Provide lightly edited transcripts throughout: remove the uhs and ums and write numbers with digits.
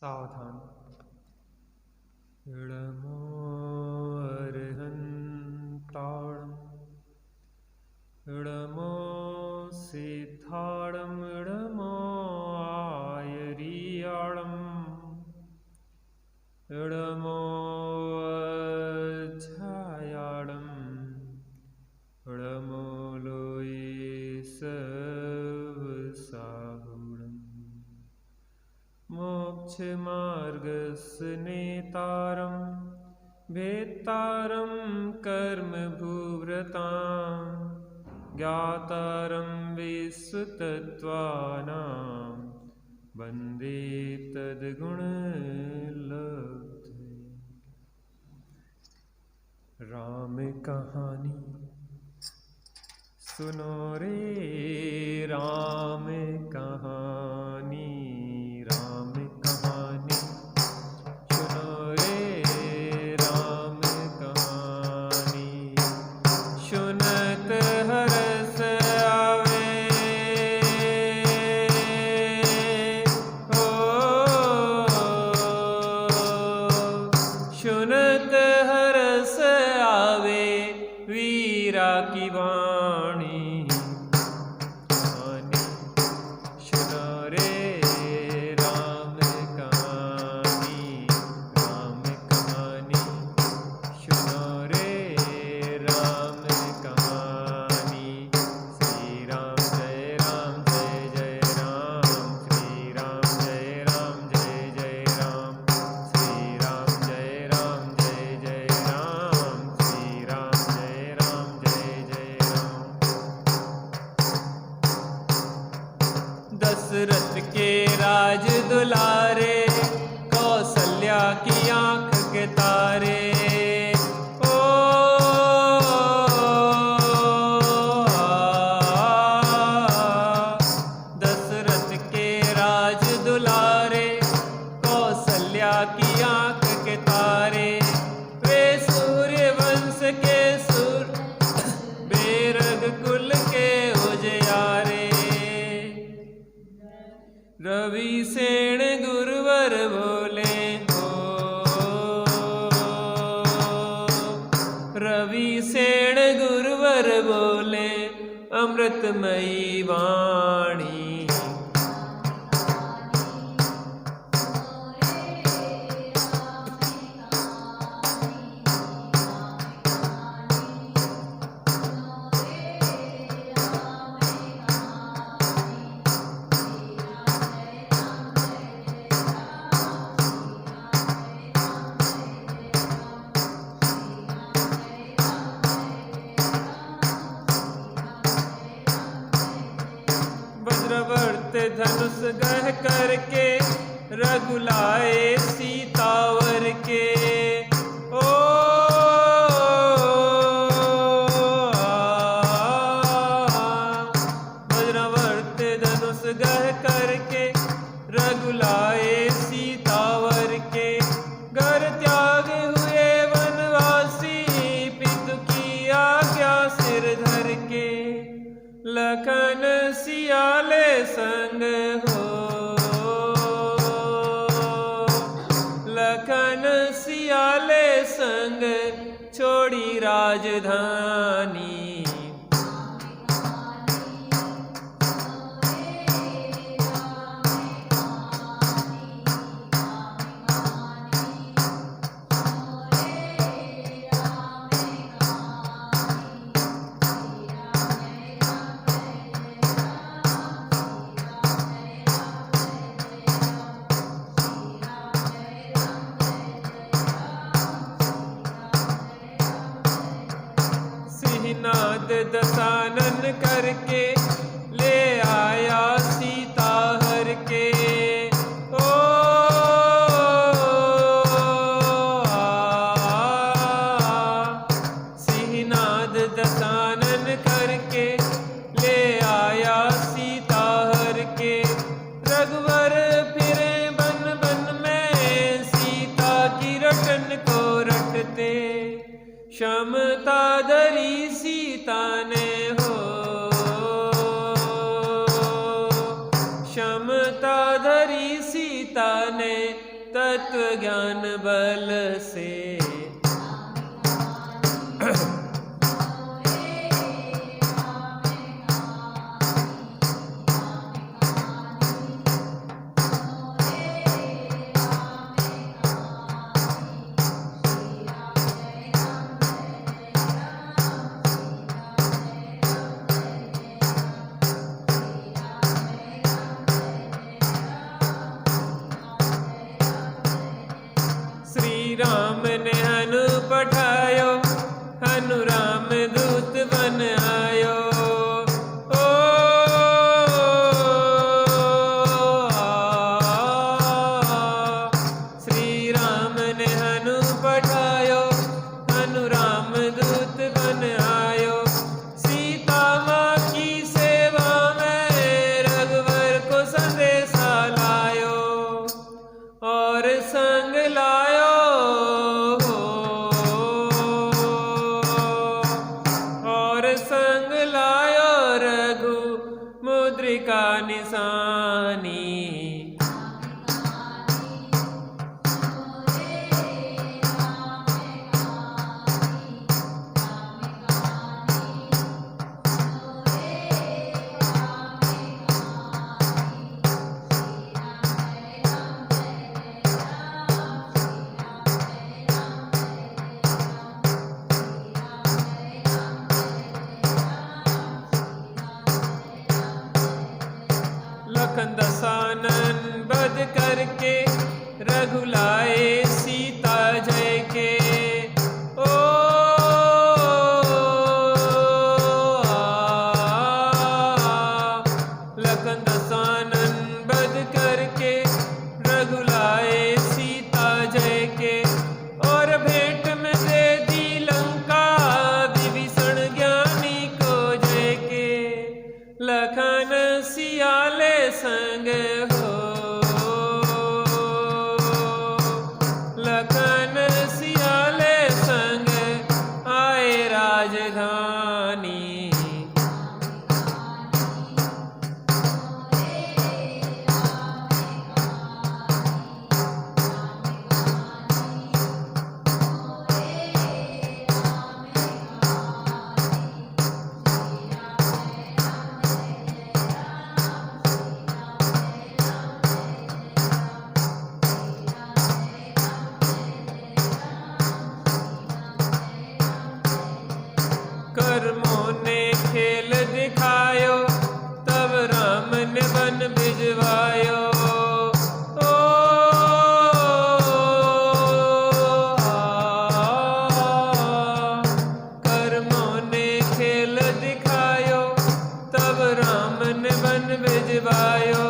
सावधान। इडमो अर्हन्ताणम् इडमो सिद्धाणम् इडमो आयरियाणम् इडमो अध्यायाणम् इडमो लोये सर्वसाहुणम् मोक्षमार्गस्य नेतारं भेत्तारं कर्मभूव्रतां ज्ञातारं विश्वतत्त्वानां वन्दे तद्गुणलब्धे। राम कहानी सुनो रे राम कहानी, राम कहानी सुनो रे राम कहानी। सुनत हरस आवे हो, सुनत हरस आवे वीरा की वाणी। कहानी सुनो रे राम कहानी, राम कहानी सुनो रे राम कहानी। श्री राम जय जय राम, श्री राम जय जय राम, श्री राम जय जय राम, श्री राम जय जय राम। दशरथ के राज दुलारे, कौशल्या की आंख के तारे। ओ दशरथ के राज दुलारे, कौशल्या की आंख के तारे। वे सूर्य वंश के सुर, बेरग कुल के उजियारे। रवि सेन गुरुवर बोले हो, रवि सेन गुरुवर बोले अमृतमयी वाणी। वज्रवर्त धनुष गह करके रघुलाए सीतावर के। ओ वज्रवर्त धनुष गह करके रघुलाए सीतावर के। घर त्याग हुए वनवासी, पितु की आज्ञा सिर धर के। लखन सियाले संग हो, लखन सियाले संग छोड़ी राजधानी। सिंहनाद दशानन करके ले आया सीता हर के। ओ सिंहनाद दशानन करके ले आया सीता हर के। रघुवर फिरे बन बन में, सीता की रटन को रटते। क्षमता धरी सीता ने हो, क्षमता धरी सीता ने तत्व ज्ञान बल से। राम ने हनु पठायो, हनु राम दूत बन आयो। ओ श्री राम ने हनु पठायो, हनु राम दूत बन आयो। सीता माँ की सेवा में रघुवर को संदेशा लायो, और संग लायो मुद्रिका निशानी। लखन दसानन बध करके रघुलाए सीता जय के। ओ लखन दसानन बध करके रघुलाए सीता जय के। और भेंट में दे दी लंका विभीषण ज्ञानी को जय के। लखन सियाले संग हो, लखन सियाले संग आए राजधानी। कर्मों ने खेल दिखायो, तब राम ने वन भिजवायो। ओ कर्मों ने खेल दिखायो, तब राम ने वन भिजवायो।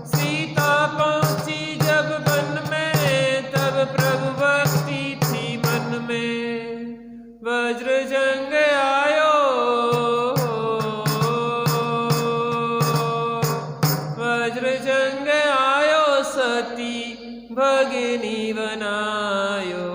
सीता पहुंची जब वन में, तब प्रभु भक्ति थी मन में। वज्र जंग आयो, वज्र जंग आयो, सती भगिनी बनायो।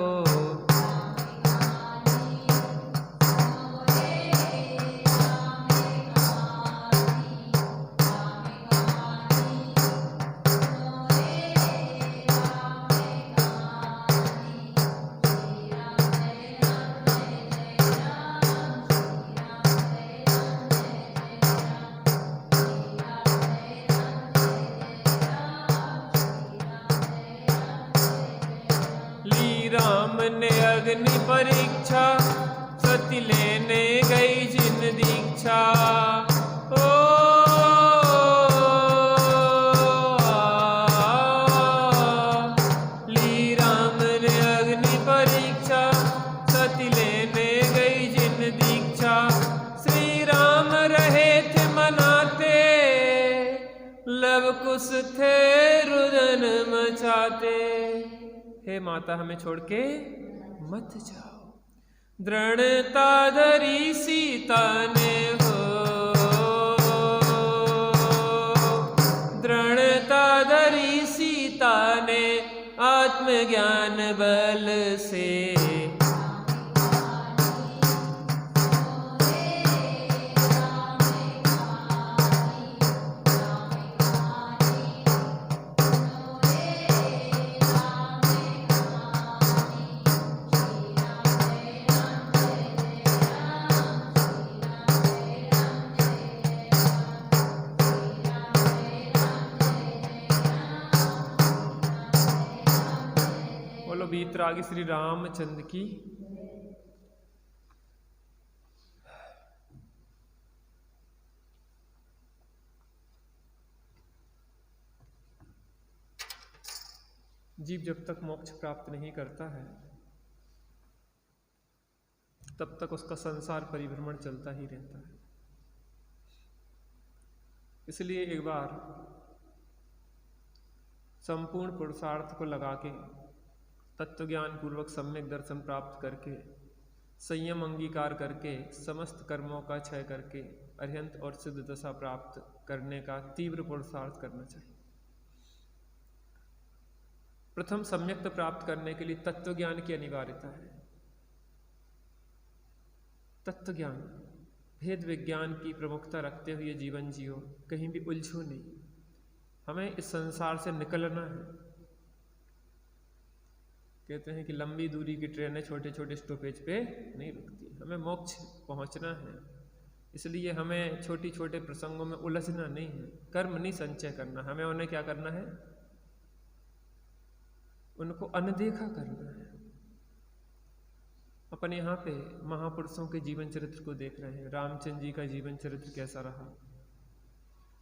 राम ने अग्नि परीक्षा, सती लेने गई जिन दीक्षा। ओ ली राम ने अग्नि परीक्षा, सती लेने गई जिन दीक्षा। श्री राम रहे थे मनाते, लव कुश थे रुदन मचाते। हे माता हमें छोड़ के मत जाओ। दृढ़ता धरी सीता ने हो, दृढ़ता धरी सीता ने आत्मज्ञान बल से। बोलो बीतरागी श्री रामचंद्र की। जीव जब तक मोक्ष प्राप्त नहीं करता है तब तक उसका संसार परिभ्रमण चलता ही रहता है। इसलिए एक बार संपूर्ण पुरुषार्थ को लगा के तत्वज्ञान पूर्वक सम्यक दर्शन प्राप्त करके संयम अंगीकार करके समस्त कर्मों का क्षय करके अरिहंत और सिद्ध दशा प्राप्त करने का तीव्र पुरुषार्थ करना चाहिए। प्रथम सम्यक्त प्राप्त करने के लिए तत्वज्ञान की अनिवार्यता है। तत्वज्ञान भेद विज्ञान की प्रमुखता रखते हुए जीवन जियो, कहीं भी उलझो नहीं। हमें इस संसार से निकलना है। कहते हैं कि लंबी दूरी की ट्रेनें छोटे छोटे स्टॉपेज पे नहीं रुकती, हमें मोक्ष पहुंचना है। इसलिए हमें छोटी छोटे प्रसंगों में उलझना नहीं है, कर्म नहीं संचय करना, हमें उन्हें क्या करना है, उनको अनदेखा करना है। अपन यहाँ पे महापुरुषों के जीवन चरित्र को देख रहे हैं। रामचंद्र जी का जीवन चरित्र कैसा रहा,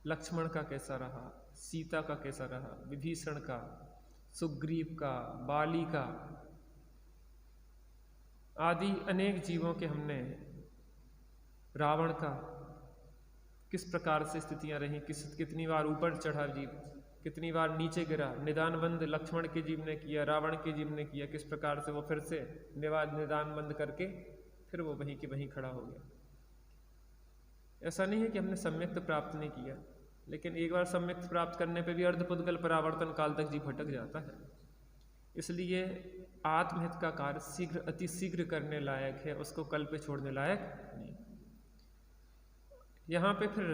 लक्ष्मण का कैसा रहा, सीता का कैसा रहा, विभीषण का, सुग्रीव का, बाली का, आदि अनेक जीवों के हमने, रावण का किस प्रकार से स्थितियां रही, कितनी बार ऊपर चढ़ा जीव, कितनी बार नीचे गिरा, निदानबंद लक्ष्मण के जीव ने किया, रावण के जीव ने किया, किस प्रकार से वो फिर से निदानबंद करके फिर वो वहीं के वहीं खड़ा हो गया। ऐसा नहीं है कि हमने सम्यक्त प्राप्त नहीं किया, लेकिन एक बार सम्यक्त प्राप्त करने पे भी अर्धपुद्गल परावर्तन काल तक जीव भटक जाता है। इसलिए आत्महित का कार्य शीघ्र अति शीघ्र करने लायक है, उसको कल पे छोड़ने लायक नहीं। यहाँ पे फिर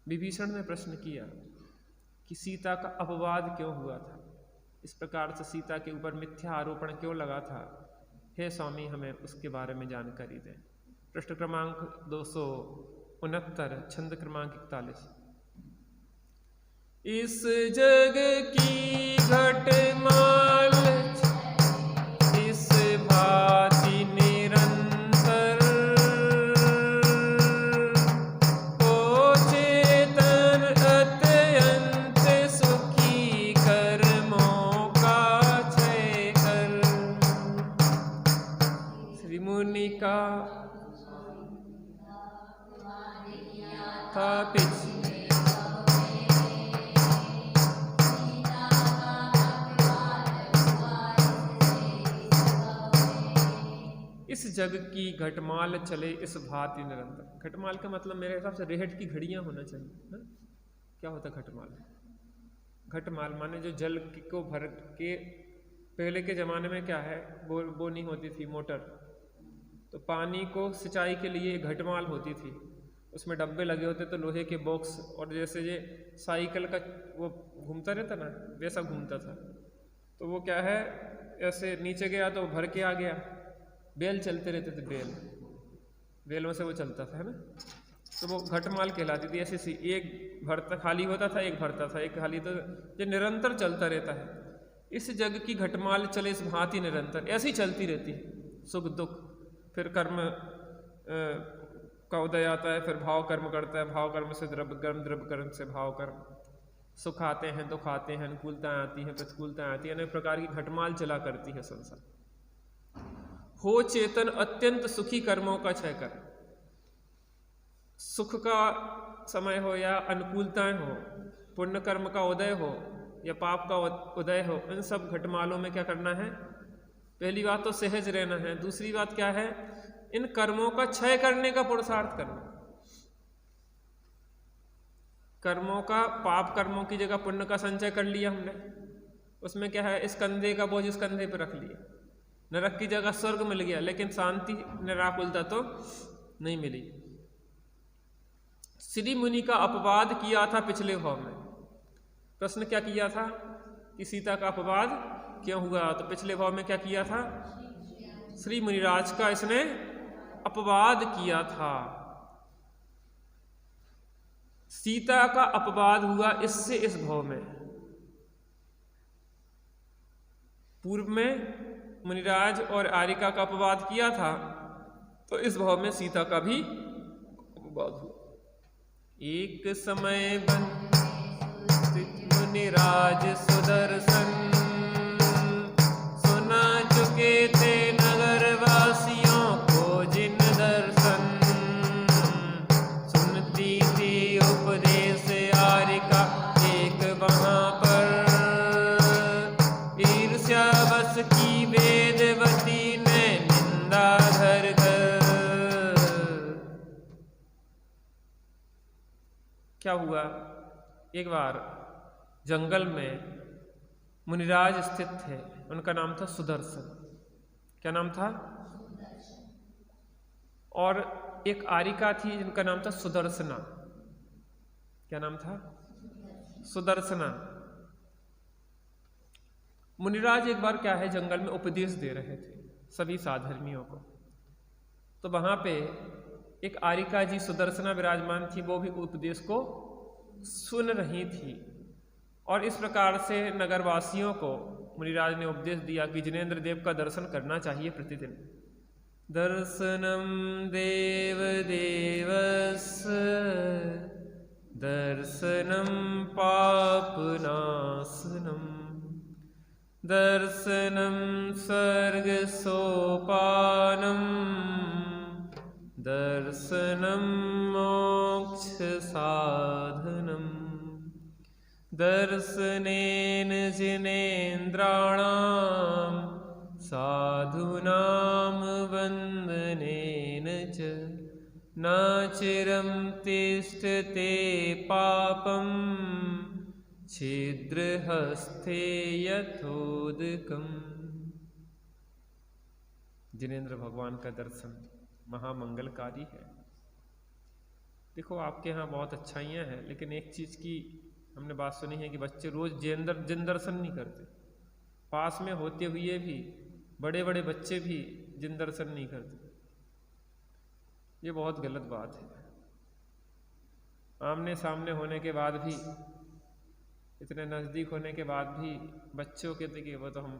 विभीषण ने प्रश्न किया कि सीता का अपवाद क्यों हुआ था, इस प्रकार से सीता के ऊपर मिथ्या आरोपण क्यों लगा था। हे स्वामी, हमें उसके बारे में जानकारी दें। पृष्ठ क्रमांक 269, छंद क्रमांक 41। इस जग की घटमाल इस भांति निरंतर ओ चेतन अत्यंत सुखी कर्मों का क्षय कर। श्री मुनि का था पिछले इस जग की घटमाल चले इस भांति निरंतर। घटमाल का मतलब मेरे हिसाब से रेहट की घड़ियां होना चाहिए ना? क्या होता घटमाल? घटमाल माने जो जल को भर के, पहले के ज़माने में क्या है, वो नहीं होती थी मोटर, तो पानी को सिंचाई के लिए घटमाल होती थी, उसमें डब्बे लगे होते तो लोहे के बॉक्स, और जैसे ये साइकिल का वो घूमता रहता ना, वैसा घूमता था। तो वो क्या है, ऐसे नीचे गया तो भर के आ गया, बेल चलते रहते थे, बेलों से वो चलता था, है ना? तो वो घटमाल कहलाती थी। ऐसी सी एक भरता खाली होता था, एक भरता था, एक खाली, तो ये निरंतर चलता रहता है। इस जग की घटमाल चले इस भांति निरंतर, ऐसी चलती रहती है, सुख दुख, फिर कर्म का उदय आता है, फिर भाव कर्म करता है, भाव कर्म से द्रव्य कर्म, द्रव्य कर्म से भाव कर्म, सुख आते हैं, दुख आते हैं, अनुकूलताएं आती हैं, प्रतिकूलताएं आती हैं, अनेक प्रकार की घटमाल चला करती है संसार। हो चेतन अत्यंत सुखी कर्मों का क्षय कर। सुख का समय हो या अनुकूलताएं हो, पुण्य कर्म का उदय हो या पाप का उदय हो, इन सब घटमालों में क्या करना है? पहली बात तो सहज रहना है, दूसरी बात क्या है, इन कर्मों का क्षय करने का पुरुषार्थ करना। कर्मों का, पाप कर्मों की जगह पुण्य का संचय कर लिया हमने, उसमें क्या है, इस कंधे का बोझ इस कंधे पर रख लिया, नरक की जगह स्वर्ग मिल गया, लेकिन शांति निराकुलता तो नहीं मिली। श्री मुनि का अपवाद किया था पिछले भाव में। प्रश्न क्या किया था कि सीता का अपवाद क्यों हुआ, तो पिछले भाव में क्या किया था, श्री मुनिराज का इसने अपवाद किया था। सीता का अपवाद हुआ इससे इस भाव में। पूर्व में मुनिराज और आरिका का अपवाद किया था, तो इस भाव में सीता का भी अपवाद हुआ। एक समय बन मुनिराज सुदर्शन, सुना चुके थे नगर वासियों को जिन दर्शन। सुनती थी उपदेश आरिका एक वहां पर, ईर्ष्या बस की वेदवती ने निंदा घर घर। क्या हुआ, एक बार जंगल में मुनिराज स्थित थे, उनका नाम था सुदर्शन। क्या नाम था? और एक आरिका थी जिनका नाम था सुदर्शना। क्या नाम था? सुदर्शना। मुनिराज एक बार क्या है जंगल में उपदेश दे रहे थे सभी साधर्मियों को, तो वहां पे एक आरिका जी सुदर्शना विराजमान थी, वो भी उपदेश को सुन रही थी। और इस प्रकार से नगरवासियों को मुनिराज ने उपदेश दिया कि जिनेंद्र देव का दर्शन करना चाहिए प्रतिदिन। दर्शनम देव देवस्य दर्शनम पापनाशनम, दर्शनम स्वर्ग सोपानम, दर्शनम मोक्ष साधनम, दर्शनेन जिनेन्द्राणां साधूनां वन्दनेन च न चिरं तिष्ठते पापं छिद्रहस्ते यथोदकम्। जिनेंद्र भगवान का दर्शन महामंगलकारी है। देखो आपके यहाँ बहुत अच्छाइयाँ हैं, लेकिन एक चीज़ की हमने बात सुनी है कि बच्चे रोज जिन दर्शन नहीं करते। पास में होते हुए भी बड़े बड़े बच्चे भी जिन दर्शन नहीं करते। ये बहुत गलत बात है। आमने सामने होने के बाद भी, इतने नज़दीक होने के बाद भी बच्चों के देखिए वो तो हम,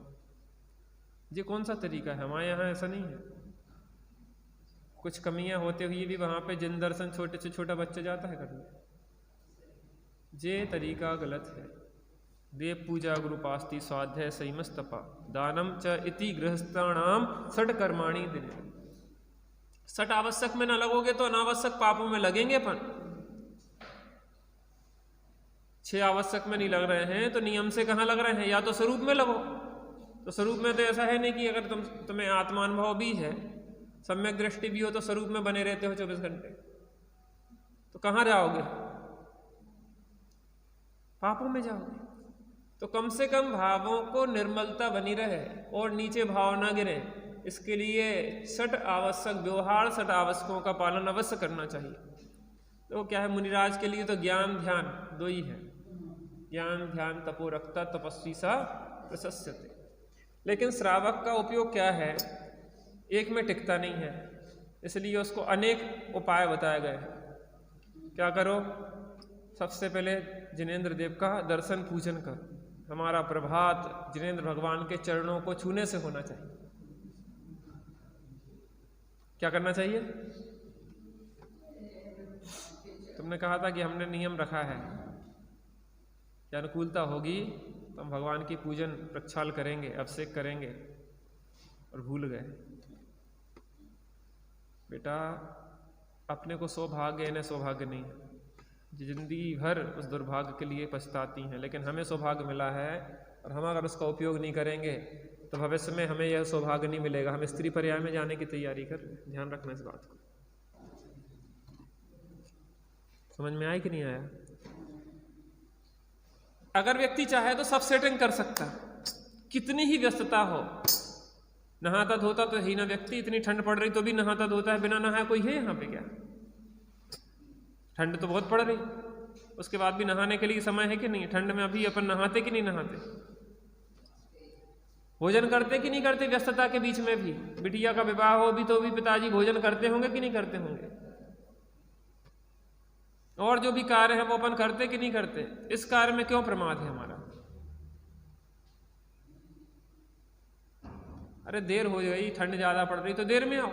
ये कौन सा तरीका है? हमारे यहाँ ऐसा नहीं है। कुछ कमियां होते हुए भी वहाँ पे जिन दर्शन छोटे से छोटा बच्चा जाता है करने। ये तरीका गलत है। देव पूजा गुरुपास्ति स्वाध्याय संयमस्तपा दानम च इति गृहस्थानाम षट कर्माणि दिने। षट आवश्यक में न लगोगे तो अनावश्यक पापों में लगेंगे अपन। 6 आवश्यक में नहीं लग रहे हैं तो नियम से कहाँ लग रहे हैं? या तो स्वरूप में लगो। तो स्वरूप में तो ऐसा है नहीं कि अगर तुम्हें आत्मानुभव भी है, सम्यक दृष्टि भी हो, तो स्वरूप में बने रहते हो 24 घंटे, तो कहाँ जाओगे? पापों में जाओगे। तो कम से कम भावों को निर्मलता बनी रहे और नीचे भाव ना गिरे, इसके लिए 6 आवश्यक व्यवहार, 6 आवश्यकों का पालन अवश्य करना चाहिए। तो क्या है, मुनिराज के लिए तो ज्ञान ध्यान 2 ही है। ज्ञान ध्यान तपो रक्ता तपस्वी सा प्रशस्यते। लेकिन श्रावक का उपयोग क्या है? एक में टिकता नहीं है, इसलिए उसको अनेक उपाय बताए गए हैं। क्या करो? सबसे पहले जिनेंद्र देव का दर्शन पूजन कर। हमारा प्रभात जिनेंद्र भगवान के चरणों को छूने से होना चाहिए। क्या करना चाहिए? तुमने कहा था कि हमने नियम रखा है कि अनुकूलता होगी तो हम भगवान की पूजन प्रक्षाल करेंगे, अभिषेक करेंगे, और भूल गए। बेटा अपने को सौभाग्य इन्हें सौभाग्य नहीं है। जिंदगी भर उस दुर्भाग्य के लिए पछताती हैं, लेकिन हमें सौभाग्य मिला है और हम अगर उसका उपयोग नहीं करेंगे तो भविष्य में हमें यह सौभाग्य नहीं मिलेगा। हम स्त्री पर्याय में जाने की तैयारी कर रहे हैं। ध्यान रखना इस बात को। समझ में आया कि नहीं आया? अगर व्यक्ति चाहे तो सब सेटिंग कर सकता है, कितनी ही व्यस्तता हो। नहाता धोता तो ही ना व्यक्ति, इतनी ठंड पड़ रही तो भी नहाता धोता है, बिना नहाए कोई है यहाँ पे क्या? ठंड तो बहुत पड़ रही, उसके बाद भी नहाने के लिए समय है कि नहीं? ठंड में अभी अपन नहाते कि नहीं नहाते? भोजन करते कि नहीं करते? व्यस्तता के बीच में भी बिटिया का विवाह हो भी तो भी पिताजी भोजन करते होंगे कि नहीं करते होंगे? और जो भी कार्य है वो अपन करते कि नहीं करते? इस कार्य में क्यों प्रमाद है हमारा? अरे देर हो गई, ठंड ज़्यादा पड़ रही तो देर में आओ,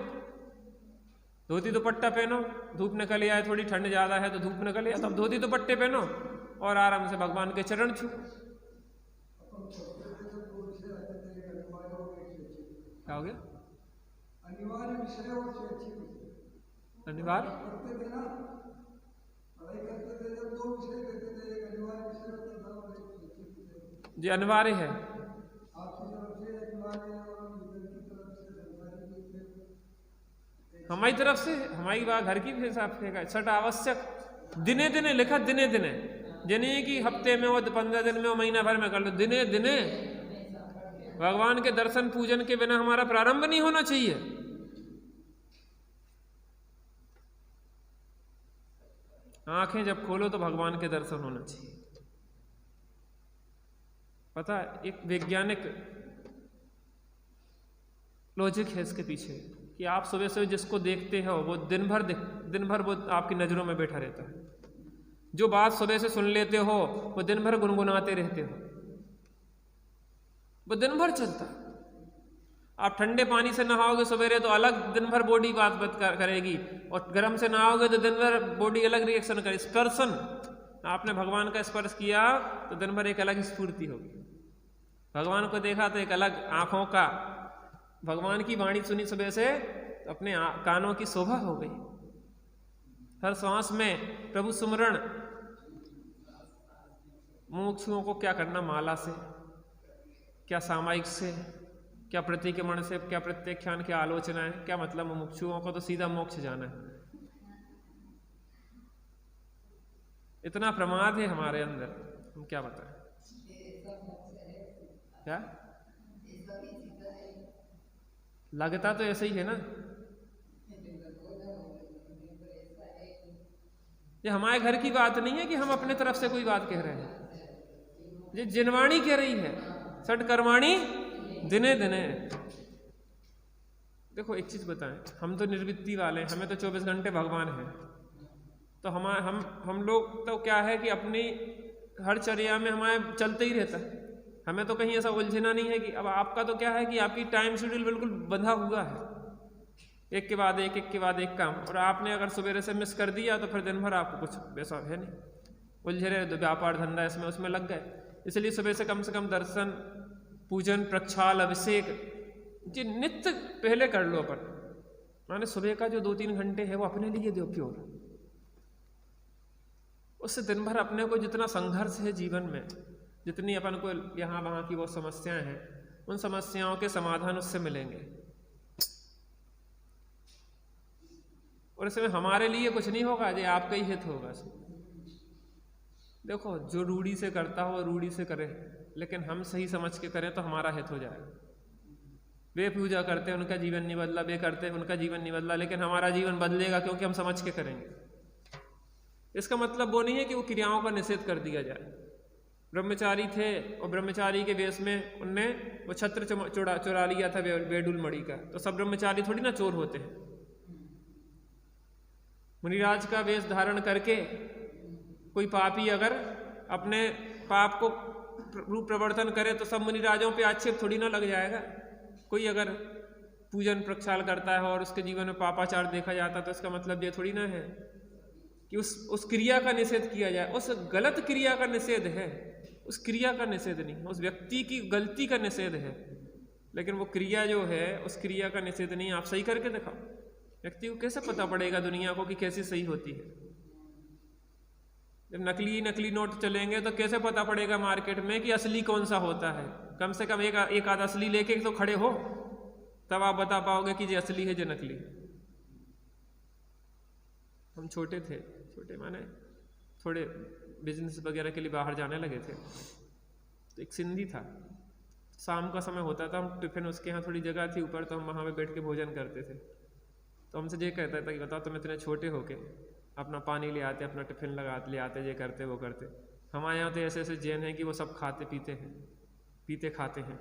धोती दुपट्टा पहनो, धूप निकल आए, थोड़ी ठंड ज़्यादा है तो धूप निकल आए, तब धोती दुपट्टे पहनो और आराम से भगवान के चरण छू। क्या हो गया? अनिवार्य विषय और अनिवार्य जी अनिवार्य है। हमारी तरफ से, हमारी बात घर की हिसाब से छठ आवश्यक, दिने दिने लिखा, दिने दिने, यानी कि हफ्ते में हो, 15 दिन में हो, महीना भर में कर लो, दिने दिने। भगवान के दर्शन पूजन के बिना हमारा प्रारंभ नहीं होना चाहिए। आंखें जब खोलो तो भगवान के दर्शन होना चाहिए। पता है, एक वैज्ञानिक लॉजिक है इसके पीछे कि आप सुबह से जिसको देखते हो वो दिन भर वो आपकी नज़रों में बैठा रहता है। जो बात सुबह से सुन लेते हो वो दिन भर गुनगुनाते रहते हो, वो दिन भर चलता है। आप ठंडे पानी से नहाओगे सवेरे तो अलग दिन भर बॉडी बात करेगी, और गर्म से नहाओगे तो दिन भर बॉडी अलग रिएक्शन करेगी। स्पर्शन, आपने भगवान का स्पर्श किया तो दिन भर एक अलग स्फूर्ति होगी। भगवान को देखा तो एक अलग आंखों का, भगवान की वाणी सुनी सुबह से तो अपने कानों की शोभा हो गई। हर सांस में प्रभु सुमरण। मुमुक्षुओं को क्या करना, माला से, क्या सामायिक से, क्या प्रतिक्रमण से, क्या प्रत्याख्यान, क्या आलोचना है, क्या मतलब? मुमुक्षुओं को तो सीधा मोक्ष जाना है। इतना प्रमाद है हमारे अंदर, हम क्या बताएं। क्या लगता तो ऐसे ही है ना। ये हमारे घर की बात नहीं है कि हम अपने तरफ से कोई बात कह रहे हैं, ये जिनवाणी कह रही है, षट कर्माणि दिने दिने। देखो एक चीज बताएं, हम तो निर्वृत्ति वाले हैं, हमें तो 24 घंटे भगवान है, तो हम लोग तो क्या है कि अपनी हर चर्या में हमारे चलते ही रहता है। हमें तो कहीं ऐसा उलझना नहीं है कि अब आपका तो क्या है कि आपकी टाइम शेड्यूल बिल्कुल बंधा हुआ है, एक के बाद एक के बाद एक काम, और आपने अगर सवेरे से मिस कर दिया तो फिर दिन भर आपको कुछ वैसा है नहीं, उलझे रहे, तो व्यापार धंधा इसमें उसमें लग गए। इसलिए सुबह से कम दर्शन, पूजन, प्रक्षाल, अभिषेक जी नित्य पहले कर लो अपन। माने सुबह का जो 2-3 घंटे है वो अपने लिए दो प्योर। उससे दिन भर अपने को जितना संघर्ष है जीवन में, जितनी अपन को यहाँ वहाँ की वो समस्याएं हैं, उन समस्याओं के समाधान उससे मिलेंगे। और इसमें हमारे लिए कुछ नहीं होगा, ये आपका ही हित होगा। देखो जो रूढ़ी से करता हो रूढ़ी से करे, लेकिन हम सही समझ के करें तो हमारा हित हो जाएगा। वे पूजा करते हैं, उनका जीवन नहीं बदला, वे करते हैं, उनका जीवन नहीं बदला, लेकिन हमारा जीवन बदलेगा क्योंकि हम समझ के करेंगे। इसका मतलब वो नहीं है कि वो क्रियाओं का निषेध कर दिया जाए। ब्रह्मचारी थे और ब्रह्मचारी के वेश में उनने वो छत्र चुरा लिया था बेडुल मणि का, तो सब ब्रह्मचारी थोड़ी ना चोर होते हैं। मुनिराज का वेश धारण करके कोई पापी अगर अपने पाप को रूप प्रवर्तन करे तो सब मुनिराजों पे आक्षेप थोड़ी ना लग जाएगा। कोई अगर पूजन प्रक्षाल करता है और उसके जीवन में पापाचार देखा जाता है तो इसका मतलब ये थोड़ी ना है कि उस क्रिया का निषेध किया जाए। उस गलत क्रिया का निषेध है, उस क्रिया का निषेध नहीं, उस व्यक्ति की गलती का निषेध है। लेकिन वो क्रिया जो है उस क्रिया का निषेध नहीं। आप सही करके दिखाओ, व्यक्ति को कैसे पता पड़ेगा दुनिया को कि कैसी सही होती है। जब नकली नोट चलेंगे तो कैसे पता पड़ेगा मार्केट में कि असली कौन सा होता है। कम से कम एक आध असली लेके तो खड़े हो, तब आप बता पाओगे कि ये असली है ये नकली है। हम छोटे थे, छोटे माने थोड़े बिजनेस वगैरह के लिए बाहर जाने लगे थे, तो एक सिंधी था, शाम का समय होता था, हम टिफिन उसके यहाँ थोड़ी जगह थी ऊपर, तो हम वहाँ पे बैठ के भोजन करते थे। तो हमसे ये कहता था कि बताओ तुम इतने छोटे होके अपना पानी ले आते, अपना टिफिन ले आते, ये करते वो करते। हमारे यहाँ तो ऐसे ऐसे जैन हैं कि वो सब खाते पीते खाते हैं,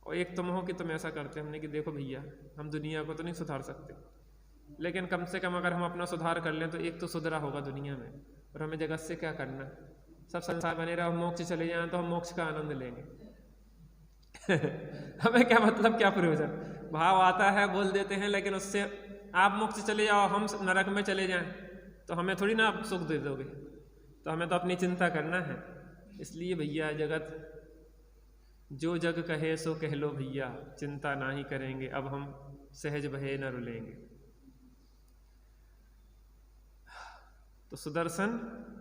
और एक तुम हो कि तुम ऐसा करते। हमने कि देखो भैया, हम दुनिया को तो नहीं सुधार सकते, लेकिन कम से कम अगर हम अपना सुधार कर लें तो एक तो सुधरा होगा दुनिया में। और हमें जगत से क्या करना, सब संसार बने रहा, हम मोक्ष चले जाएं तो हम मोक्ष का आनंद लेंगे। हमें क्या मतलब, क्या प्रयोजन। भाव आता है बोल देते हैं, लेकिन उससे आप मोक्ष चले जाओ हम नरक में चले जाएं तो हमें थोड़ी ना आप सुख दे दोगे। तो हमें तो अपनी चिंता करना है। इसलिए भैया जगत जो जग कहे सो कह लो भैया, चिंता ना ही करेंगे अब हम सहज भये न रुलेंगे। तो सुदर्शन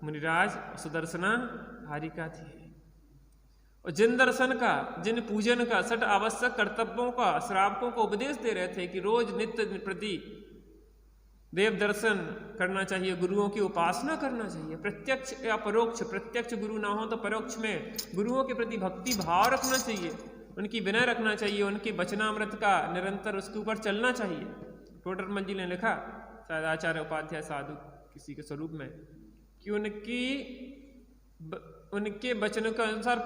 मुनिराज सुदर्शना हारिका थी। और जिन दर्शन का, जिन पूजन का, सट आवश्यक कर्तव्यों का श्रावकों को उपदेश दे रहे थे कि रोज नित्य प्रति देव दर्शन करना चाहिए, गुरुओं की उपासना करना चाहिए, प्रत्यक्ष या परोक्ष, प्रत्यक्ष गुरु ना हो तो परोक्ष में गुरुओं के प्रति भक्ति भाव रखना चाहिए, उनकी विनय रखना चाहिए, उनके वचनामृत का निरंतर उसके ऊपर चलना चाहिए। टोडरमल जी ने लिखा, शायद आचार्य उपाध्याय साधु किसी के स्वरूप में, कि उनके वचन के अनुसार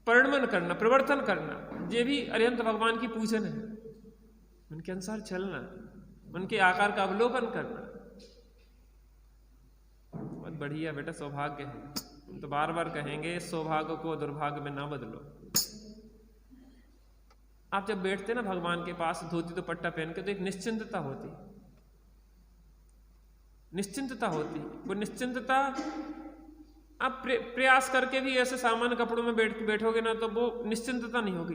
परिणमन करना, प्रवर्तन करना, ये भी अरिहंत भगवान की पूजन है। उनके अनुसार चलना, उनके आकार का अवलोकन करना, बहुत बढ़िया बेटा, सौभाग्य है। हम तो बार बार कहेंगे इस सौभाग्य को दुर्भाग्य में ना बदलो। आप जब बैठते ना भगवान के पास धोती दुपट्टा पहन के, तो एक निश्चिंतता होती, निश्चिंतता होती। वो निश्चिंतता आप प्रयास करके भी ऐसे सामान्य कपड़ों में बैठोगे ना, तो वो निश्चिंतता नहीं होगी,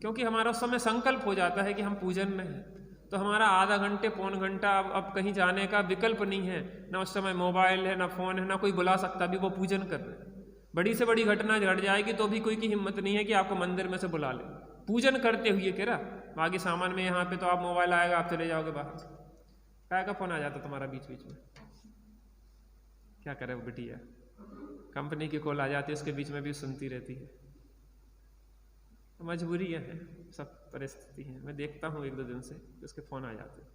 क्योंकि हमारा उस समय संकल्प हो जाता है कि हम पूजन में हैं। तो हमारा आधा घंटे पौन घंटा अब कहीं जाने का विकल्प नहीं है, ना उस समय मोबाइल है, ना फोन है, ना कोई बुला सकता भी, वो पूजन कर रहे हैं। बड़ी से बड़ी घटना घट जाएगी तो भी कोई की हिम्मत नहीं है कि आपको मंदिर में से बुला ले, पूजन करते हुए कह रहा। बाकी सामान में यहाँ पे तो आप मोबाइल आएगा, आप चले जाओगे बाहर, काय का फोन आ जाता तुम्हारा बीच बीच में, क्या करे वो बिटिया, कंपनी की कॉल आ जाती है, उसके बीच में भी सुनती रहती है। मजबूरियाँ हैं, सब परिस्थिति है। मैं देखता हूँ एक दो दिन से उसके फ़ोन आ जाते हैं,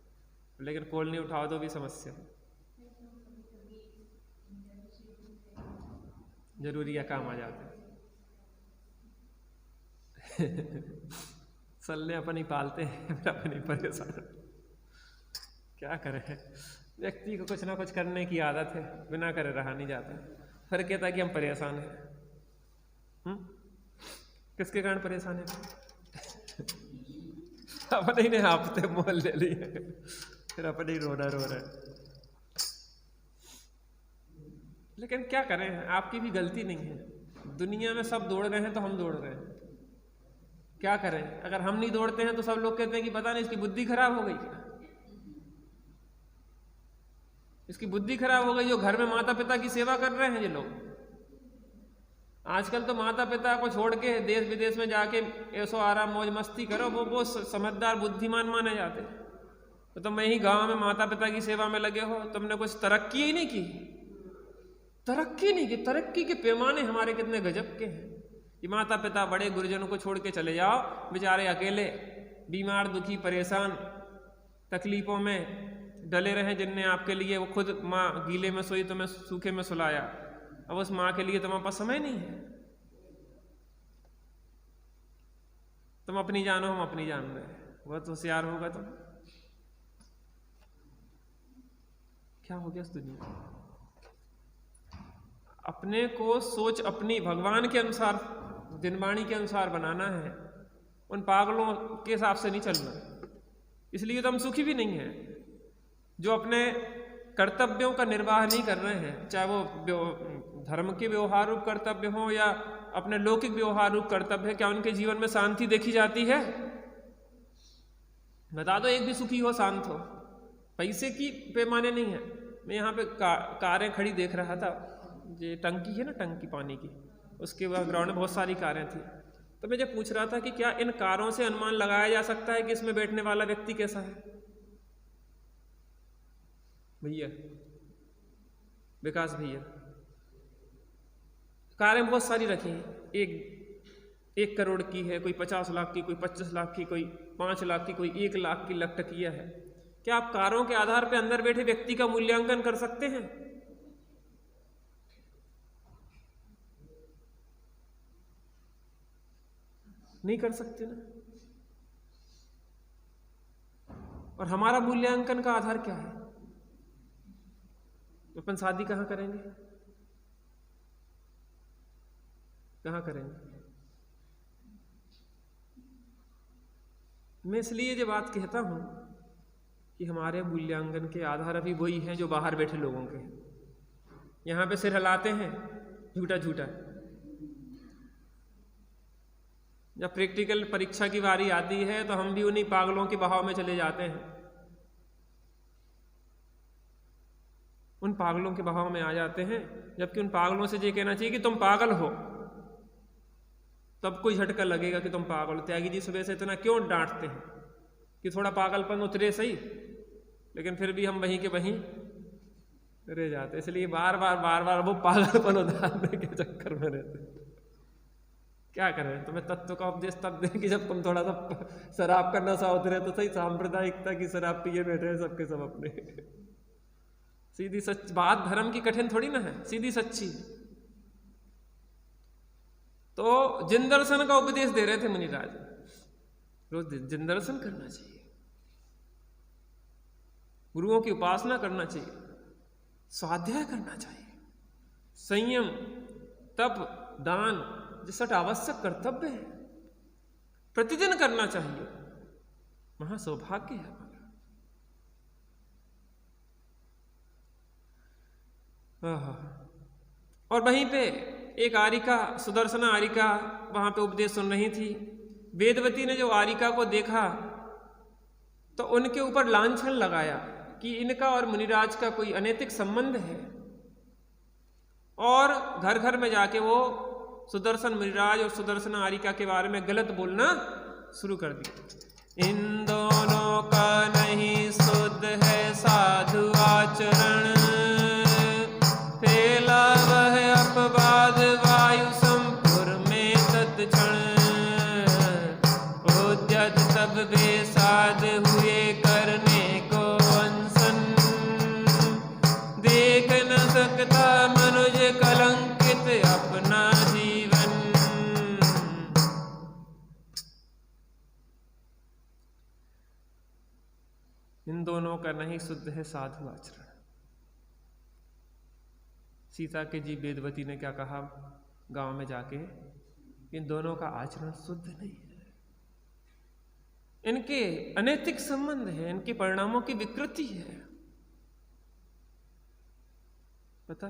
लेकिन कॉल नहीं उठाओ तो भी समस्या है। जरूरी या काम आ जाते हैं। सल्ले अपन ही पालते हैं, अपन ही परेशान। क्या करें, व्यक्ति को कुछ ना कुछ करने की आदत है, बिना करे रहा नहीं जाता। फिर कहता है कि हम परेशान हैं। किसके कारण परेशान है? अपने ही ने आपते मोल ले लिए, फिर अपने ही रोना रो रहे। लेकिन क्या करें, आपकी भी गलती नहीं है। दुनिया में सब दौड़ रहे हैं तो हम दौड़ रहे हैं, क्या करें। अगर हम नहीं दौड़ते हैं तो सब लोग कहते हैं कि पता नहीं इसकी बुद्धि खराब हो गई क्या, इसकी बुद्धि खराब हो गई। जो घर में माता पिता की सेवा कर रहे हैं ये लोग, आजकल तो माता पिता को छोड़ के देश विदेश में जाके ऐसो आराम मौज मस्ती करो, वो समझदार बुद्धिमान माने जाते। तो तुम यही गांव में माता पिता की सेवा में लगे हो, तुमने कुछ तरक्की ही नहीं की, तरक्की नहीं की। तरक्की के पैमाने हमारे कितने गजब के हैं कि माता पिता बड़े गुरुजनों को छोड़ के चले जाओ, बेचारे अकेले बीमार दुखी परेशान तकलीफों में डले रहे, जिनने आपके लिए, वो खुद माँ गीले में सोई तुम्हें सूखे में सुलाया, अब उस माँ के लिए तुम्हारे पास समय नहीं है। तुम अपनी जानो, हम अपनी जान रहे हैं। बहुत होशियार होगा तो क्या हो गया इस दुनिया में। अपने को सोच अपनी भगवान के अनुसार, दिनवाणी के अनुसार बनाना है, उन पागलों के हिसाब से नहीं चलना। इसलिए तो हम सुखी भी नहीं है, जो अपने कर्तव्यों का निर्वाह नहीं कर रहे हैं, चाहे वो धर्म के व्यवहार रूप कर्तव्य हो या अपने लौकिक व्यवहार रूप कर्तव्य। क्या उनके जीवन में शांति देखी जाती है? बता दो एक भी सुखी हो, शांत हो। पैसे की पैमाने नहीं है। मैं यहाँ पे कारें खड़ी देख रहा था, ये टंकी है ना, टंकी पानी की, उसके ग्राउंड में बहुत सारी कारें थी। तो मैं जब पूछ रहा था कि क्या इन कारों से अनुमान लगाया जा सकता है कि इसमें बैठने वाला व्यक्ति कैसा है? भैया विकास भैया, कारें बहुत सारी रखी हैं, एक करोड़ की है, कोई 50 लाख की, कोई 25 लाख की, कोई 5 लाख की, कोई 1 लाख की लखटकिया है। क्या आप कारों के आधार पर अंदर बैठे व्यक्ति का मूल्यांकन कर सकते हैं? नहीं कर सकते ना। और हमारा मूल्यांकन का आधार क्या है? अपन शादी कहाँ करेंगे, कहाँ करेंगे? मैं इसलिए ये बात कहता हूँ कि हमारे मूल्यांकन के आधार अभी वही हैं जो बाहर बैठे लोगों के। यहाँ पे सिर हिलाते हैं झूठा झूठा, जब प्रैक्टिकल परीक्षा की बारी आती है तो हम भी उन्हीं पागलों के बहाव में चले जाते हैं, उन पागलों के बहाव में आ जाते हैं। जबकि उन पागलों से ये कहना चाहिए कि तुम पागल हो, तब कोई झटका लगेगा कि तुम पागल हो। त्यागी जी सुबह से इतना क्यों डांटते हैं कि थोड़ा पागलपन उतरे सही, लेकिन फिर भी हम वहीं के वहीं रह जाते। इसलिए बार बार वो पागलपन उतारने के चक्कर में रहते। क्या करें, तुम्हें तत्व का उपदेश तब दें कि जब तुम थोड़ा सा शराब का नशा उतरे तो सही। सांप्रदायिकता की शराब पिए बैठे हैं सबके सब अपने। सीधी सच बात धर्म की कठिन थोड़ी ना है, सीधी सच्ची। तो जिन दर्शन का उपदेश दे रहे थे मुनिराज, रोज जिन दर्शन करना चाहिए, गुरुओं की उपासना करना चाहिए, स्वाध्याय करना चाहिए, संयम तप दान जिसका आवश्यक कर्तव्य है प्रतिदिन करना चाहिए। महा सौभाग्य है हमारा। और वहीं पे एक आरिका, सुदर्शना आरिका वहां पे उपदेश सुन रही थी। वेदवती ने जो आरिका को देखा तो उनके ऊपर लांछन लगाया कि इनका और मुनिराज का कोई अनैतिक संबंध है, और घर घर में जाके वो सुदर्शन मुनिराज और सुदर्शना आरिका के बारे में गलत बोलना शुरू कर दिया। इन दोनों का नहीं शुद्ध है साधु आचरण, फैला वह अपवाद वायु संपुर में तत्क्षण, उद्यत तब बेसाद हुए करने को अनशन, देख न सकता मनुज कलंकित अपना जीवन। इन दोनों का नहीं शुद्ध है साधु आचरण। सीता के जी वेदवती ने क्या कहा गांव में जाके, इन दोनों का आचरण शुद्ध नहीं है, इनके अनैतिक संबंध है, इनके परिणामों की विकृति है। पता,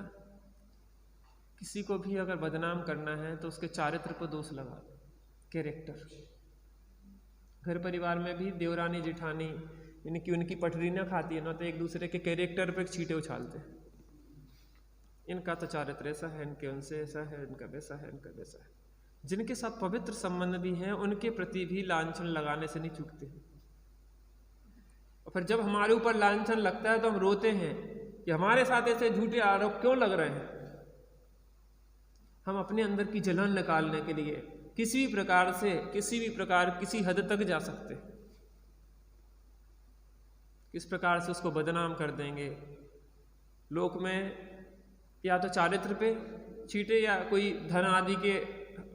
किसी को भी अगर बदनाम करना है तो उसके चारित्र को दोष लगा, कैरेक्टर। घर परिवार में भी देवरानी जेठानी इनकी उनकी पटरी ना खाती है ना, तो एक दूसरे के कैरेक्टर पे छींटे उछालते हैं। इनका तो चारित्र ऐसा है, इनके उनसे ऐसा है, इनका वैसा है, इनका वैसा है। जिनके साथ पवित्र संबंध भी हैं उनके प्रति भी लांछन लगाने से नहीं चूकते। और फिर जब हमारे ऊपर लांछन लगता है तो हम रोते हैं कि हमारे साथ ऐसे झूठे आरोप क्यों लग रहे हैं। हम अपने अंदर की जलन निकालने के लिए किसी भी प्रकार से किसी हद तक जा सकते हैं। किस प्रकार से उसको बदनाम कर देंगे लोक में, या तो चारित्र पे छींटे या कोई धन आदि के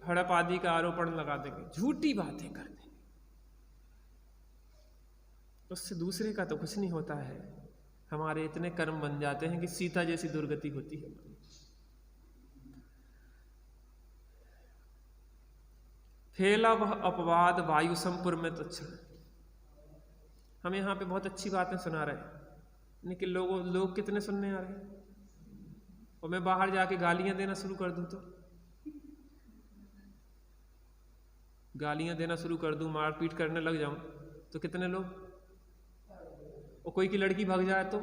हड़प आदि का आरोपण लगा देंगे, झूठी बातें कर देंगे। उससे दूसरे का तो कुछ नहीं होता है। हमारे इतने कर्म बन जाते हैं कि सीता जैसी दुर्गति होती है। फैला वह अपवाद वायु संपुर में तत्क्षण। हम यहाँ पे बहुत अच्छी बातें सुना रहे हैं, लेकिन लोग कितने सुनने आ रहे हैं। और मैं बाहर जाके गालियां देना शुरू कर दूं, तो गालियां देना शुरू कर दूं, मारपीट करने लग जाऊं, तो कितने लोग, और कोई की लड़की भाग जाए तो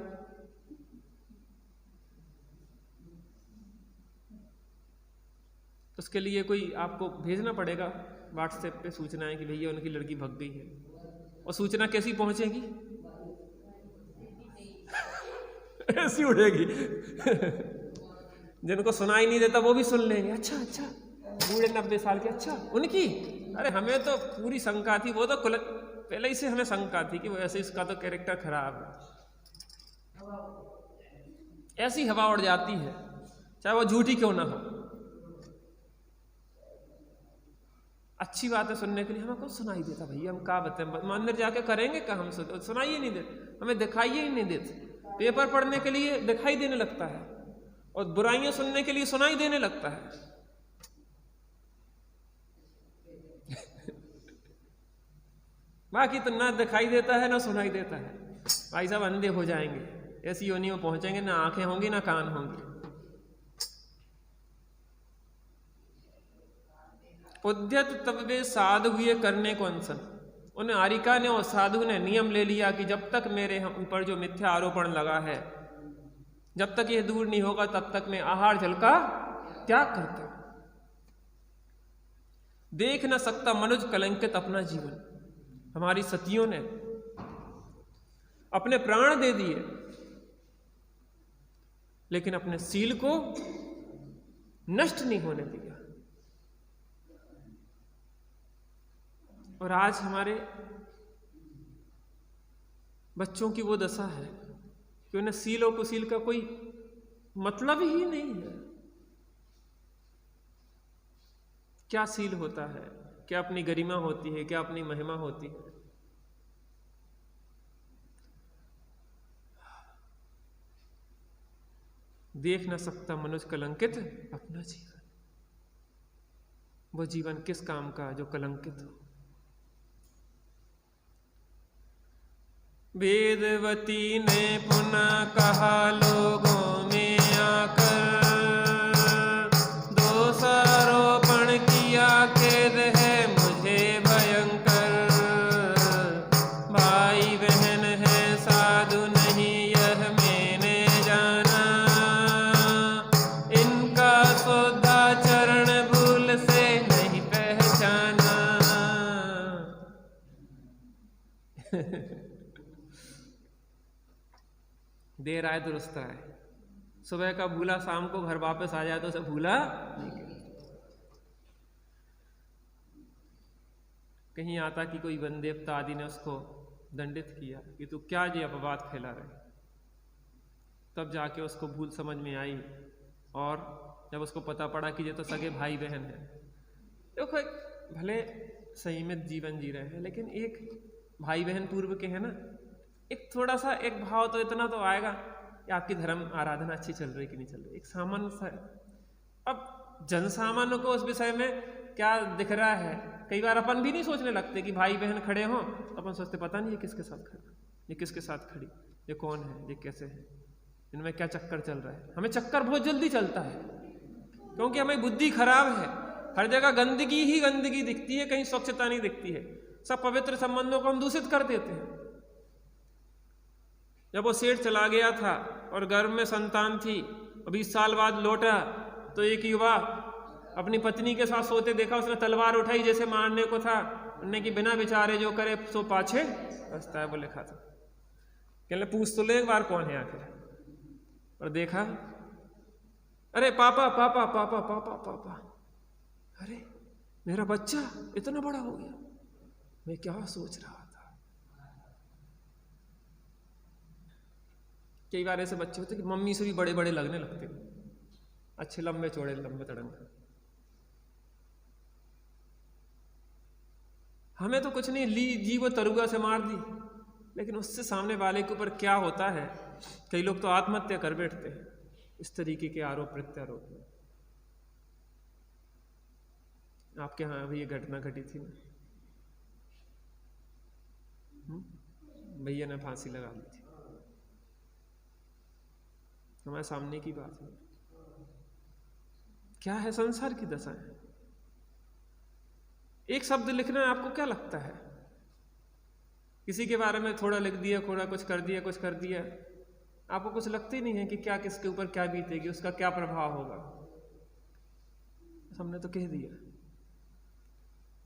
उसके लिए कोई आपको भेजना पड़ेगा व्हाट्सएप पे सूचनाएं कि भैया उनकी लड़की भाग गई है। और सूचना कैसी पहुंचेगी? ऐसी उड़ेगी जिनको सुनाई नहीं देता वो भी सुन लेंगे। अच्छा बूढ़े 90 साल के, अच्छा उनकी, अरे हमें तो पूरी शंका थी, वो तो पहले ही से हमें शंका थी कि वो ऐसे, इसका तो कैरेक्टर खराब है। ऐसी हवा उड़ जाती है, चाहे वो झूठी क्यों ना हो। अच्छी बातें सुनने के लिए हमें कुछ सुनाई देता, भैया हम क्या बताएं, मंदिर जाके करेंगे क्या, हम सुनाई ही नहीं देते, हमें दिखाई ही नहीं देते। पेपर पढ़ने के लिए दिखाई देने लगता है, और बुराइयां सुनने के लिए सुनाई देने लगता है। बाकी तो ना दिखाई देता है ना सुनाई देता है। भाई साहब अंधे हो जाएंगे, ऐसी योनि में पहुंचेंगे, ना आंखें होंगी ना कान होंगे। उद्यत तब वे साधु हुए करने को अनशन। उन आरिका ने और साधु ने नियम ले लिया कि जब तक मेरे ऊपर जो मिथ्या आरोपण लगा है, जब तक ये दूर नहीं होगा तब तक मैं आहार जल का त्याग करता। देख न सकता मनुज कलंकित अपना जीवन। हमारी सतियों ने अपने प्राण दे दिए लेकिन अपने सील को नष्ट नहीं होने दिया। और आज हमारे बच्चों की वो दशा है कि उन्हें सील और कुसील का कोई मतलब ही नहीं है। क्या सील होता है, क्या अपनी गरिमा होती है, क्या अपनी महिमा होती है। देख न सकता मनुष्य कलंकित अपना जीवन। वो जीवन किस काम का जो कलंकित हो। वेदवती ने पुनः कहा लोगों में आकर, दोषारोपण किया खेद है मुझे भयंकर। भाई बहन है साधु नहीं यह मैंने जाना, इनका शुद्धाचरण भूल से नहीं पहचाना। देर आए दुरुस्त आए। सुबह का भूला शाम को घर वापस आ जाए तो उसे भूला नहीं कहते। कहीं आता कि कोई वन देवता आदि ने उसको दंडित किया कि तू क्या ये अपवाद फैला रहे, तब जाके उसको भूल समझ में आई। और जब उसको पता पड़ा कि ये तो सगे भाई बहन है। देखो भले संयमित जीवन जी रहे हैं लेकिन एक भाई बहन पूर्व के हैं ना, एक थोड़ा सा एक भाव तो इतना तो आएगा कि आपकी धर्म आराधना अच्छी चल रही कि नहीं चल रही। एक सामान्य सा, अब जनसामान्य को उस विषय में क्या दिख रहा है। कई बार अपन भी नहीं सोचने लगते कि भाई बहन खड़े हों तो अपन सोचते पता नहीं ये किसके साथ खड़ा, ये किसके साथ खड़ी, ये कौन है, ये कैसे है, इनमें क्या चक्कर चल रहा है। हमें चक्कर बहुत जल्दी चलता है क्योंकि हमें बुद्धि खराब है। हर जगह गंदगी ही गंदगी दिखती है, कहीं स्वच्छता नहीं दिखती है। सब पवित्र संबंधों को हम दूषित कर देते हैं। जब वो सेठ चला गया था और गर्भ में संतान थी, 20 साल बाद लौटा तो एक युवा अपनी पत्नी के साथ सोते देखा, उसने तलवार उठाई जैसे मारने को था। उन्होंने कि बिना विचारे जो करे सो पाछे पछताए, वो लिखा था। कहने पूछ तो ले एक बार कौन है आखिर। और देखा, अरे पापा पापा पापा पापा पापा, अरे मेरा बच्चा इतना बड़ा हो गया, मैं क्या सोच रहा था। कई बार ऐसे बच्चे होते कि मम्मी से भी बड़े बड़े लगने लगते, अच्छे लंबे चौड़े लंबे तड़ंग। हमें तो कुछ नहीं, ली जी वो तरुआ से मार दी, लेकिन उससे सामने वाले के ऊपर क्या होता है। कई लोग तो आत्महत्या कर बैठते हैं इस तरीके के आरोप प्रत्यारोप में। आपके यहाँ अभी ये घटना घटी थी ना, भैया ने फांसी लगा ली थी, हमारे सामने की बात है। क्या है संसार की दशा है। एक शब्द लिखना है, आपको क्या लगता है, किसी के बारे में थोड़ा लिख दिया, थोड़ा कुछ कर दिया, कुछ कर दिया, आपको कुछ लगता ही नहीं है कि क्या किसके ऊपर क्या बीतेगी, उसका क्या प्रभाव होगा। हमने तो कह दिया,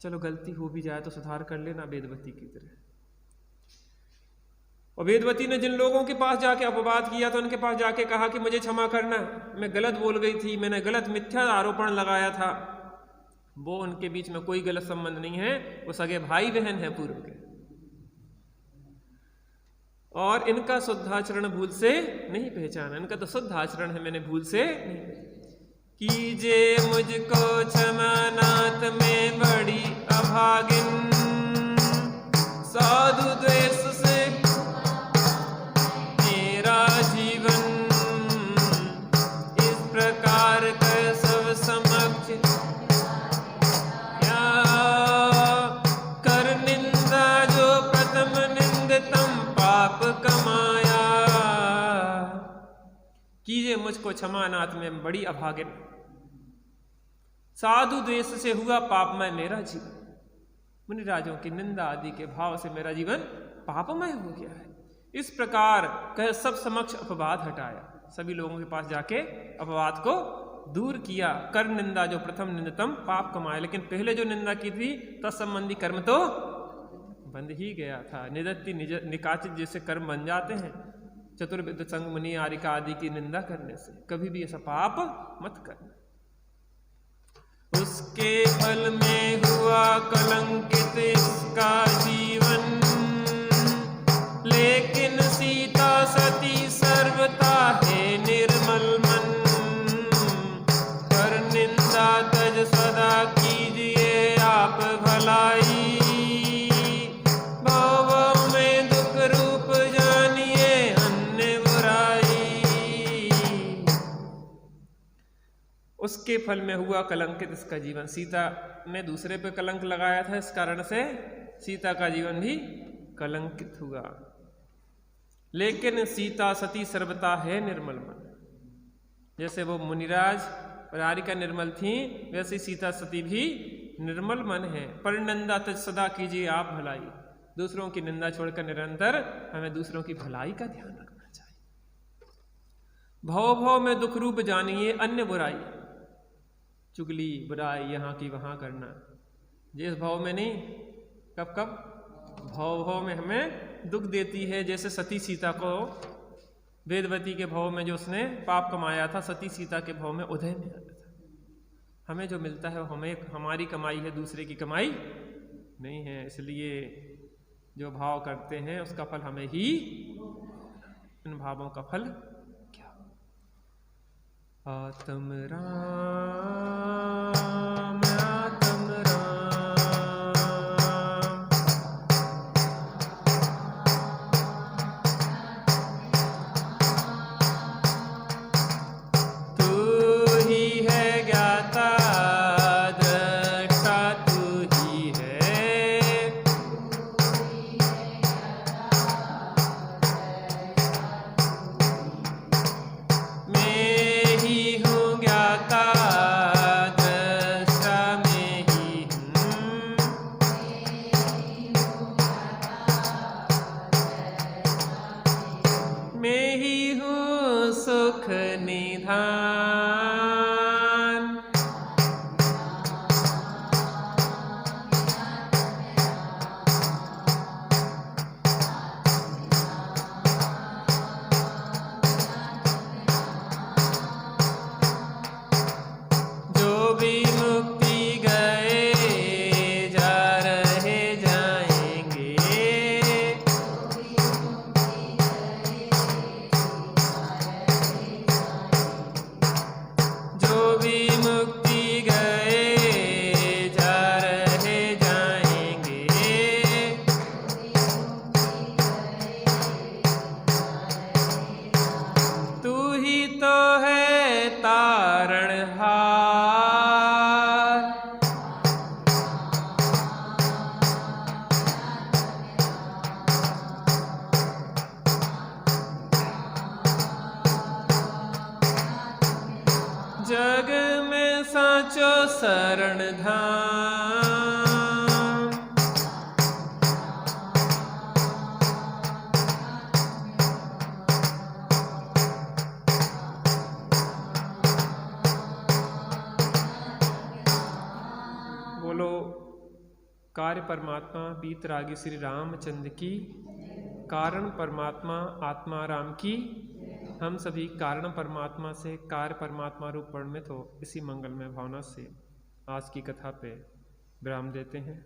चलो गलती हो भी जाए तो सुधार कर लेना वेदवती की तरह। और वेदवती ने जिन लोगों के पास जाके अपवाद किया था, उनके पास जाके कहा कि मुझे क्षमा करना, मैं गलत बोल गई थी, मैंने गलत मिथ्या आरोपण लगाया था। वो उनके बीच में कोई गलत संबंध नहीं है, वो सगे भाई बहन है पूर्व के। और इनका शुद्धाचरण भूल से नहीं पहचाना, इनका तो शुद्ध आचरण है, मैंने भूल से नहीं। कीजे मुझको क्षमा नाथ में बड़ी अभागिन, साधु द्वेष से मेरा जीवन, इस प्रकार कर सब समक्ष क्या कर निंदा जो मुझको क्षमा नाथ, में बड़ी अभागिन। साधु द्वेष से हुआ पापमय मेरा जीवन, मुनिराजों की निंदा आदि के भाव से मेरा जीवन पापमय हो गया है। इस प्रकार कह सब समक्ष अपवाद हटाया, सभी लोगों के पास जाके अपवाद को दूर किया। कर निंदा जो प्रथम निंदतम पाप कमाए, लेकिन पहले जो निंदा की थी तत्संबंधी कर्म तो बंद ही गया था। निदत्ति निकाचित जैसे कर्म बन जाते हैं, चतुर्विद संग मुनि आरिका आदि की निंदा करने से। कभी भी ऐसा पाप मत करना। उसके फल में हुआ कलंकित इसका जीवन, लेकिन सीता सती सर्वथा है निर्मल मन। पर निंदा तज सदा कीजिए आप भलाई, भाव में दुख रूप जानिए अन्य बुराई। उसके फल में हुआ कलंकित इसका जीवन, सीता ने दूसरे पे कलंक लगाया था, इस कारण से सीता का जीवन भी कलंकित हुआ। लेकिन सीता सती सर्वथा है निर्मल मन, जैसे वो मुनिराज और आरिका निर्मल थी, वैसे सीता सती भी निर्मल मन है। पर निंदा तज सदा कीजिए आप भलाई, दूसरों की निंदा छोड़कर निरंतर हमें दूसरों की भलाई का ध्यान रखना चाहिए। भव भव में दुख रूप जानिए अन्य बुराई, चुगली बुराई यहाँ की वहाँ करना, जिस भाव में नहीं, कब कब भाव भाव में हमें दुख देती है। जैसे सती सीता को वेदवती के भाव में जो उसने पाप कमाया था, सती सीता के भाव में उदय में आता था। हमें जो मिलता है वो हमें हमारी कमाई है, दूसरे की कमाई नहीं है। इसलिए जो भाव करते हैं उसका फल हमें ही, इन भावों का फल क्या? आत्म राम आत्म राम, तू ही है ज्ञाता दृष्टा, तू ही है, मैं ही हूँ ज्ञाता दृष्टा, मैं ही हूँ, मैं ही हूँ सुख निधान। जो भी मुक्ति गए जा रहे जाएंगे, जो भी मुक्ति गए जा रहे जाएंगे, तू ही तो है तारणहार। जग में साचो शरण धाम, बोलो कार्य परमात्मा बीतरागी श्री रामचंद्र की, कारण परमात्मा आत्मा राम की। हम सभी कारण परमात्मा से कार्य परमात्मा रूप परिणित हो, इसी मंगलमय भावना से आज की कथा पे विराम देते हैं।